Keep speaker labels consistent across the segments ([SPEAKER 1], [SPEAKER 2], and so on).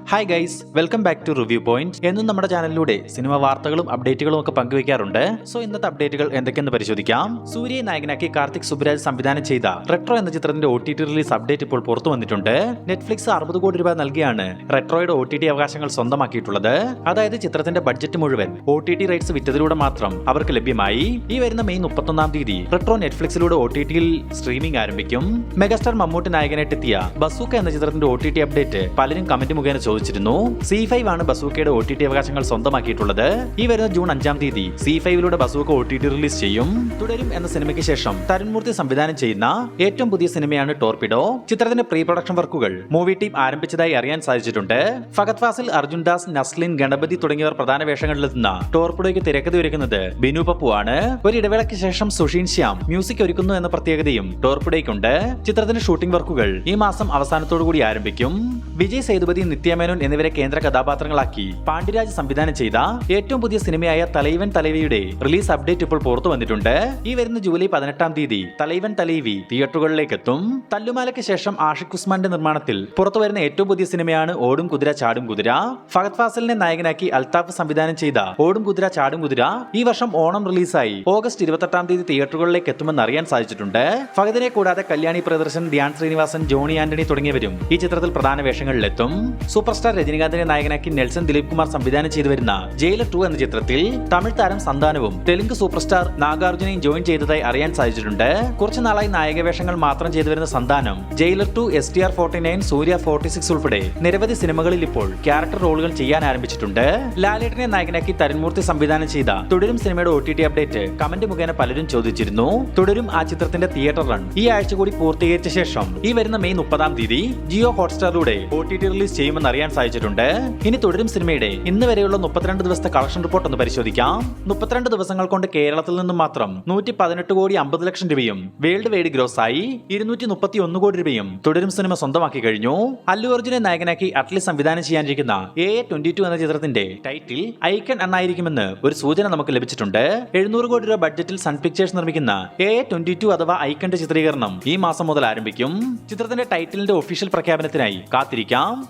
[SPEAKER 1] Hi guys, welcome back to review point. എന്നും നമ്മുടെ ചാനലിലൂടെ സിനിമ വാർത്തകളും അപ്ഡേറ്റുകളും ഒക്കെ പങ്കുവയ്ക്കാറുണ്ട്. സോ ഇന്നത്തെ അപ്ഡേറ്റുകൾ എന്തൊക്കെയെന്ന് പരിശോധിക്കാം. സൂര്യയെ നായകനാക്കി കാർത്തിക് സുബ്രാജ് സംവിധാനം ചെയ്ത റെട്രോ എന്ന ചിത്രത്തിന്റെ OTT റിലീസ് അപ്ഡേറ്റ് ഇപ്പോൾ പുറത്തു വന്നിട്ടുണ്ട്. നെറ്റ്ഫ്ലിക്സ് 60 കോടി രൂപ നൽകിയാണ് റെട്രോയുടെ OTT അവകാശങ്ങൾ സ്വന്തമാക്കിയിട്ടുള്ളത്. അതായത് ചിത്രത്തിന്റെ ബഡ്ജറ്റ് മുഴുവൻ OTT റൈറ്റ്സ് വിറ്റതിലൂടെ മാത്രം അവർക്ക് ലഭ്യമായി. ഈ വരുന്ന മെയ് 31-ാം തീയതി റെട്രോ നെറ്റ്ഫ്ലിക്സിലൂടെ OTT-യിൽ സ്ട്രീമിംഗ് ആരംഭിക്കും. മെഗാസ്റ്റാർ മമ്മൂട്ടി നായകനായിട്ടെത്തിയ ബസൂക്ക എന്ന ചിത്രത്തിന്റെ OTT അപ്ഡേറ്റ് പലരും കമന്റ് മുഖേന ചോദിച്ചിരുന്നു. C5 ആണ് ബസൂക്കയുടെ OTT അവകാശങ്ങൾ സ്വന്തമാക്കിയിട്ടുള്ളത്. ഈ വരുന്ന ജൂൺ 5-ാം തീയതി C5-ലൂടെ ബസൂക്ക OTT റിലീസ് ചെയ്യും. തുടരും എന്ന സിനിമയ്ക്ക് ശേഷം തരുൺ മൂർത്തി സംവിധാനം ചെയ്യുന്ന ഏറ്റവും പുതിയ സിനിമയാണ് ടോർപിഡോ. ചിത്രത്തിന്റെ പ്രീ പ്രൊഡക്ഷൻ വർക്കുകൾ മൂവി ടീം ആരംഭിച്ചതായി അറിയാൻ സാധിച്ചിട്ടുണ്ട്. ഫഹദ് ഫാസിൽ, അർജുൻ ദാസ്, നസ്ലിൻ, ഗണപതി തുടങ്ങിയവർ പ്രധാന വേഷങ്ങളിലെത്തുന്ന ടോർപിഡോയ്ക്ക് തിരക്കഥ ഒരുക്കുന്നത് ബിനു പപ്പു ആണ്. ഒരു ഇടവേളയ്ക്ക് ശേഷം സുഷീൻ ശ്യാം മ്യൂസിക് ഒരുക്കുന്നു എന്ന പ്രത്യേകതയും ടോർപിഡോയ്ക്കുണ്ട്. ചിത്രത്തിന്റെ ഷൂട്ടിംഗ് വർക്കുകൾ ഈ മാസം അവസാനത്തോടുകൂടി ആരംഭിക്കും. വിജയ് സേതുപതി, നിത്യമേനോൻ എന്നിവരെ കേന്ദ്ര കഥാപാത്രങ്ങളാക്കി പാണ്ഡ്യരാജ് സംവിധാനം ചെയ്ത ഏറ്റവും പുതിയ സിനിമയായ തലൈവൻ തലൈവിയുടെ റിലീസ് അപ്ഡേറ്റ് ഇപ്പോൾ പുറത്തു വന്നിട്ടുണ്ട്. ഈ വരുന്ന ജൂലൈ 18-ാം തീയതി തലൈവൻ തലൈവി തിയേറ്ററുകളിലേക്ക് എത്തും. തല്ലുമാലയ്ക്ക് ശേഷം ആഷിഖ് ഉസ്മാന്റെ നിർമ്മാണത്തിൽ പുറത്തു വരുന്ന ഏറ്റവും പുതിയ സിനിമയാണ് ഓടും കുതിര ചാടും കുതിര. ഫഹദ് ഫാസിലിനെ നായകനാക്കി അൽത്താഫ് സംവിധാനം ചെയ്ത ഓടും കുതിര ചാടും കുതിര ഈ വർഷം ഓണം റിലീസായി ഓഗസ്റ്റ് 28-ാം തീയതി തിയേറ്ററുകളിലേക്ക് എത്തുമെന്ന് അറിയാൻ സാധിച്ചിട്ടുണ്ട്. ഫഹദിനെ കൂടാതെ കല്യാണി പ്രിയദർശൻ, ധ്യാൻ ശ്രീനിവാസൻ, ജോണി ആന്റണി തുടങ്ങിയവരും ഈ ചിത്രത്തിൽ പ്രധാന വേഷങ്ങളിലെത്തും. സൂപ്പർ സ്റ്റാർ രജനികാന്തിനെ നായകനാക്കി നെൽസൺ ദിലീപ് കുമാർ സംവിധാനം ചെയ്തു വരുന്ന ജയിലർ 2 എന്ന ചിത്രത്തിൽ തമിഴ് താരം സന്താനവും തെലുങ്ക് സൂപ്പർ സ്റ്റാർ നാഗാർജുനയും ജോയിൻ ചെയ്തതായി അറിയാൻ സാധിച്ചിട്ടുണ്ട്. കുറച്ചു നാളായി നായക വേഷങ്ങൾ മാത്രം ചെയ്തു വരുന്ന സന്താനം ജയിലർ 2, STR 49, സൂര്യ 46 ഉൾപ്പെടെ നിരവധി സിനിമകളിൽ ഇപ്പോൾ ക്യാരക്ടർ റോളുകൾ ചെയ്യാൻ ആരംഭിച്ചിട്ടുണ്ട്. ലാലേട്ടനെ നായകനാക്കി തരുൺ മൂർത്തി സംവിധാനം ചെയ്ത തുടരും സിനിമയുടെ OTT അപ്ഡേറ്റ് കമന്റ് മുഖേന പലരും ചോദിച്ചിരുന്നു. തുടരും ആ ചിത്രത്തിന്റെ തിയേറ്റർ റൺ ഈ ആഴ്ച കൂടി പൂർത്തീകരിച്ച ശേഷം ഈ വരുന്ന മെയ് 30-ാം തീയതി ജിയോ ഹോട്ട്സ്റ്റാറിലൂടെ OTT റിലീസ് ചെയ്യുമെന്ന് അറിയാൻ സാധിച്ചിട്ടുണ്ട്. ഇനി തുടരും സിനിമയുടെ ഇന്ന് വരെയുള്ള 32 ദിവസത്തെ കളക്ഷൻ റിപ്പോർട്ട് ഒന്ന് പരിശോധിക്കാം. 32 ദിവസങ്ങൾ കൊണ്ട് കേരളത്തിൽ നിന്നും മാത്രം 118 കോടി 50 ലക്ഷം രൂപയും വേൾഡ് വൈഡ് ഗ്രോസ് ആയി 231 കോടി രൂപയും തുടരും സിനിമ സ്വന്തമാക്കി കഴിഞ്ഞു. അല്ലു അർജുനെ നായകനാക്കി അറ്റ്ലി സംവിധാനം ചെയ്യാനിരിക്കുന്ന AA22 എന്ന ചിത്രത്തിന്റെ ടൈറ്റിൽ ഐക്കൺ എന്നായിരിക്കുമെന്ന് ഒരു സൂചന നമുക്ക് ലഭിച്ചിട്ടുണ്ട്. 700 കോടി രൂപ ബഡ്ജറ്റിൽ സൺ പിക്ചേഴ്സ് നിർമ്മിക്കുന്ന AA22 അഥവാ ഐക്കന്റെ ചിത്രീകരണം ഈ മാസം മുതൽ ആരംഭിക്കും. ചിത്രത്തിന്റെ ടൈറ്റിലിന്റെ ഒഫീഷ്യൽ പ്രഖ്യാപനത്തിനായി കാത്തിരിക്കാം.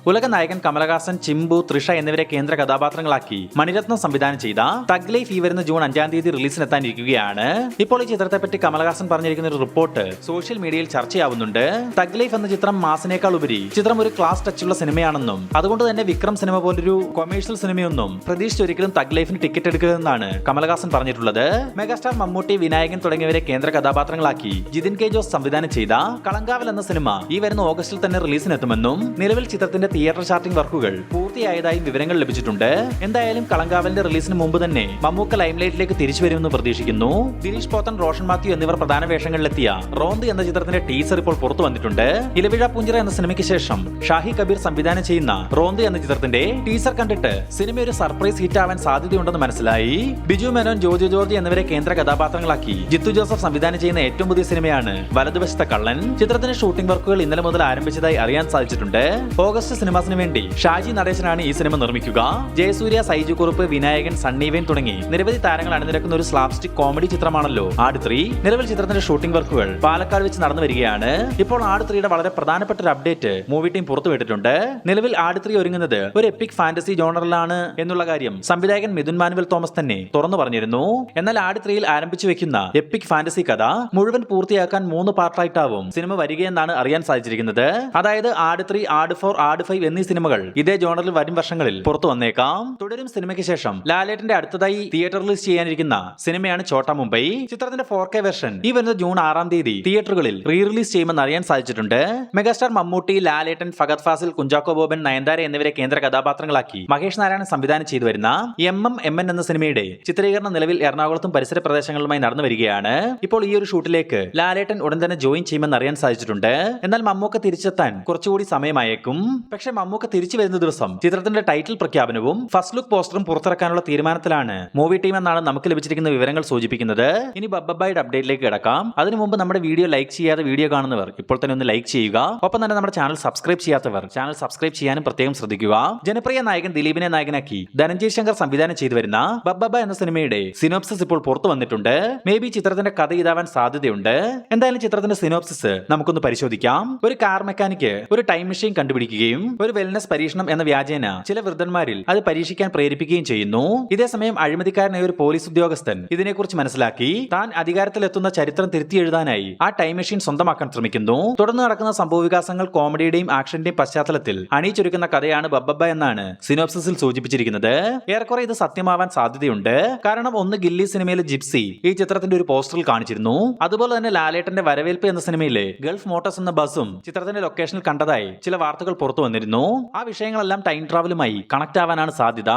[SPEAKER 1] ഉലക നായകൻ കമലഹാസൻ, ചിമ്പു, തൃഷ എന്നിവരെ കേന്ദ്ര കഥാപാത്രങ്ങളാക്കി മണിരത്നം സംവിധാനം ചെയ്ത തഗ് ലൈഫ് ഈ വരുന്ന ജൂൺ 5-ാം തീയതി റിലീസിനെത്താനിരിക്കുകയാണ്. ഇപ്പോൾ ഈ ചിത്രത്തെ പറ്റി കമലഹാസൻ പറഞ്ഞിരിക്കുന്ന ഒരു റിപ്പോർട്ട് സോഷ്യൽ മീഡിയയിൽ ചർച്ചയാവുന്നുണ്ട്. തഗ് ലൈഫ് എന്ന ചിത്രം മാസിനേക്കാൾ ഉപരി ചിത്രം ഒരു ക്ലാസ് ടച്ചുള്ള സിനിമയാണെന്നും അതുകൊണ്ട് തന്നെ വിക്രം സിനിമ പോലൊരു കൊമേഴ്ഷ്യൽ സിനിമയൊന്നും പ്രതീക്ഷിച്ചൊരിക്കലും തഗ് ലൈഫിന് ടിക്കറ്റ് എടുക്കരുതെന്നാണ് കമലഹാസൻ പറഞ്ഞിട്ടുള്ളത്. മെഗാസ്റ്റാർ മമ്മൂട്ടി, വിനായകൻ തുടങ്ങിയവരെ കേന്ദ്ര കഥാപാത്രങ്ങളാക്കി ജിതിൻ കെ ജോസ് സംവിധാനം ചെയ്ത കളങ്കാവൽ എന്ന സിനിമ ഈ വരുന്ന ഓഗസ്റ്റിൽ തന്നെ റിലീസിനെത്തുമെന്നും നിലവിൽ ചിത്രത്തിന്റെ തിയേറ്റർ ചാർട്ടിംഗ് വർക്കുകൾ പൂർത്തിയായതായും വിവരങ്ങൾ ലഭിച്ചിട്ടുണ്ട്. എന്തായാലും കളങ്കാവലിന്റെ റിലീസിന് മുമ്പ് തന്നെ മമ്മൂക്ക ലൈംലൈറ്റിലേക്ക് തിരിച്ചു വരുമെന്ന് പ്രതീക്ഷിക്കുന്നു. ദിനേശ് പോത്തൻ, റോഷൻ മാത്യു എന്നിവർ പ്രധാന വേഷങ്ങളിലെത്തിയ റോന്ത് എന്ന ചിത്രത്തിന്റെ ടീസർ ഇപ്പോൾ പുറത്തു വന്നിട്ടുണ്ട്. ഇലവിഴ പൂഞ്ചിറ എന്ന സിനിമയ്ക്ക് ശേഷം ഷാഹി കബീർ സംവിധാനം ചെയ്യുന്ന റോന്ത് എന്ന ചിത്രത്തിന്റെ ടീസർ കണ്ടിട്ട് സിനിമ ഒരു സർപ്രൈസ് ഹിറ്റ് ആവാൻ സാധ്യതയുണ്ടെന്ന് മനസ്സിലായി. ബിജു മേനോൻ, ജോജു ജോർജ് എന്നിവരെ കേന്ദ്ര കഥാപാത്രങ്ങളാക്കി ജിത്തു ജോസഫ് സംവിധാനം ചെയ്യുന്ന ഏറ്റവും പുതിയ സിനിമയാണ് വലതുവശത്തെ കള്ളൻ. ചിത്രത്തിന്റെ ഷൂട്ടിംഗ് വർക്കുകൾ ഇന്നലെ മുതൽ ആരംഭിച്ചതായി അറിയാൻ സാധിച്ചിട്ടുണ്ട്. ഓഗസ്റ്റ് സിനിമാസിന് വേണ്ടി ഷാജി നടേശനാണ് ഈ സിനിമ നിർമ്മിക്കുക. ജയസൂര്യ, സൈജു കുറുപ്പ്, വിനായകൻ, സണ്ണി വെയിൻ തുടങ്ങി നിരവധി താരങ്ങൾ അണിനിരക്കുന്ന ഒരു സ്ലാപ്സ്റ്റിക് കോമഡി ചിത്രമാണല്ലോ ആട് 3. നിലവിൽ ചിത്രത്തിന്റെ ഷൂട്ടിംഗ് വർക്കുകൾ പാലക്കാട് വെച്ച് നടന്നു വരികയാണ്. ഇപ്പോൾ ആട് 3യുടെ വളരെ പ്രധാനപ്പെട്ട ഒരു അപ്ഡേറ്റ് മൂവി ടീം പുറത്തുവിട്ടിട്ടുണ്ട്. നിലവിൽ ആട് 3 ഒരുങ്ങുന്നത് ഒരു എപ്പിക് ഫാന്റസി ജോണറിലാണ് എന്നുള്ള കാര്യം സംവിധായകൻ മിഥുൻ മാനുവൽ തോമസ് തന്നെ തുറന്നു പറഞ്ഞിരുന്നു. എന്നാൽ ആട് 3യിൽ ആരംഭിച്ചു വെക്കുന്ന എപ്പിക് ഫാന്റസി കഥ മുഴുവൻ പൂർത്തിയാക്കാൻ 3 പാർട്ടായിട്ടാവും സിനിമ വരികയെന്നാണ് അറിയാൻ സാധിച്ചിരിക്കുന്നത്. അതായത് ആട് 3, ആട് 4, ആട് 5 എന്നീ സിനിമകൾ ഇതേ ജോണറിൽ വരും വർഷങ്ങളിൽ പുറത്തു വന്നേക്കാം. തുടരും സിനിമയ്ക്ക് ശേഷം ലാലേട്ടന്റെ അടുത്തതായി തിയേറ്റർ റിലീസ് ചെയ്യാനിരിക്കുന്ന സിനിമയാണ് ചോട്ടാ മുംബൈ. ചിത്രത്തിന്റെ 4K വെർഷൻ ഈ വരുന്ന ജൂൺ 6-ാം തീയതി തിയേറ്ററുകളിൽ റീ റിലീസ് ചെയ്യുമെന്ന് അറിയാൻ സാധിച്ചിട്ടുണ്ട്. മെഗാസ്റ്റാർ മമ്മൂട്ടി, ലാലേട്ടൻ, ഫഹദ് ഫാസിൽ, കുഞ്ചാക്കോ ബോബൻ, നയൻതാര എന്നിവരെ കേന്ദ്ര കഥാപാത്രങ്ങളാക്കി മഹേഷ് നാരായണൻ സംവിധാനം ചെയ്തു വരുന്ന MN എന്ന സിനിമയുടെ ചിത്രീകരണം നിലവിൽ എറണാകുളത്തും പരിസര പ്രദേശങ്ങളുമായി നടന്നു വരികയാണ്. ഇപ്പോൾ ഈ ഒരു ഷൂട്ടിലേക്ക് ലാലേട്ടൻ ഉടൻ തന്നെ ജോയിൻ ചെയ്യുമെന്ന് അറിയാൻ സാധിച്ചിട്ടുണ്ട്. എന്നാൽ മമ്മൂക്ക തിരിച്ചെത്താൻ കുറച്ചുകൂടി സമയമായേക്കും. പക്ഷേ മമ്മൂക്ക തിരിച്ചു വരുന്ന ദിവസം ചിത്രത്തിന്റെ ടൈറ്റിൽ പ്രഖ്യാപനവും ഫസ്റ്റ് ലുക്ക് പോസ്റ്ററും പുറത്തിറക്കാനുള്ള തീരുമാനത്തിലാണ് മൂവി ടീം എന്നാണ് നമുക്ക് ലഭിച്ചിരിക്കുന്ന വിവരങ്ങൾ സൂചിപ്പിക്കുന്നത്. ഇനി ബബ്ബയുടെ അപ്ഡേറ്റിലേക്ക് കിടക്കാം. അതിനു മുമ്പ് നമ്മുടെ വീഡിയോ ലൈക്ക് ചെയ്യാതെ വീഡിയോ കാണുന്നവർ ഇപ്പോൾ തന്നെ ഒന്ന് ലൈക്ക് ചെയ്യുക. ഒപ്പം തന്നെ നമ്മുടെ ചാനൽ സബ്സ്ക്രൈബ് ചെയ്യാത്തവർ ചാനൽ സബ്സ്ക്രൈബ് ചെയ്യാനും പ്രത്യേകം ശ്രദ്ധിക്കുക. ജനപ്രിയ നായകൻ ദിലീപിനെ നായകനാക്കി ധനഞ്ജയ് ശങ്കർ സംവിധാനം ചെയ്തു വരുന്ന ബബ്ബ എന്ന സിനിമയുടെ സിനോപ്സിസ് ഇപ്പോൾ പുറത്തു വന്നിട്ടുണ്ട്. മേ ബി ചിത്രത്തിന്റെ കഥ ഇതാവാൻ സാധ്യതയുണ്ട്. എന്തായാലും ചിത്രത്തിന്റെ സിനോപ്സിസ് നമുക്കൊന്ന് പരിശോധിക്കാം. ഒരു കാർ മെക്കാനിക്ക് ഒരു ടൈം മെഷീൻ കണ്ടുപിടിക്കുകയും ഒരു വെൽനസ് പരീക്ഷണം എന്ന വ്യാജേന വ്യാജേന ചില വൃദ്ധന്മാരിൽ അത് പരീക്ഷിക്കാൻ പ്രേരിപ്പിക്കുകയും ചെയ്യുന്നു. ഇതേസമയം അഴിമതിക്കാരനായ ഒരു പോലീസ് ഉദ്യോഗസ്ഥൻ ഇതിനെക്കുറിച്ച് മനസ്സിലാക്കി താൻ അധികാരത്തിലെത്തുന്ന ചരിത്രം തിരുത്തി എഴുതാനായി ആ ടൈം മെഷീൻ സ്വന്തമാക്കാൻ ശ്രമിക്കുന്നു. തുടർന്ന് നടക്കുന്ന സംഭവവികാസങ്ങൾ കോമഡിയുടെയും ആക്ഷന്റെയും പശ്ചാത്തലത്തിൽ അണിയിച്ചൊരുക്കുന്ന കഥയാണ് ബബ്ബബ്ബ എന്നാണ് സിനോപ്സിസിൽ സൂചിപ്പിച്ചിരിക്കുന്നത്. ഏറെക്കുറെ ഇത് സത്യമാവാൻ സാധ്യതയുണ്ട്. കാരണം ഒന്ന് ഗില്ലി സിനിമയിലെ ജിപ്സി ഈ ചിത്രത്തിന്റെ ഒരു പോസ്റ്ററിൽ കാണിച്ചിരുന്നു. അതുപോലെ തന്നെ ലാലേട്ടന്റെ വരവേൽപ്പ് എന്ന സിനിമയിലെ ഗൾഫ് മോട്ടോഴ്സ് എന്ന ബസ്സും ചിത്രത്തിന്റെ ലൊക്കേഷനിൽ കണ്ടതായി ചില വാർത്തകൾ പുറത്തു വന്നിരുന്നു. ആ വിഷയങ്ങളെല്ലാം ടൈം ട്രാവലുമായി കണക്ട് ആവാനാണ് സാധ്യത.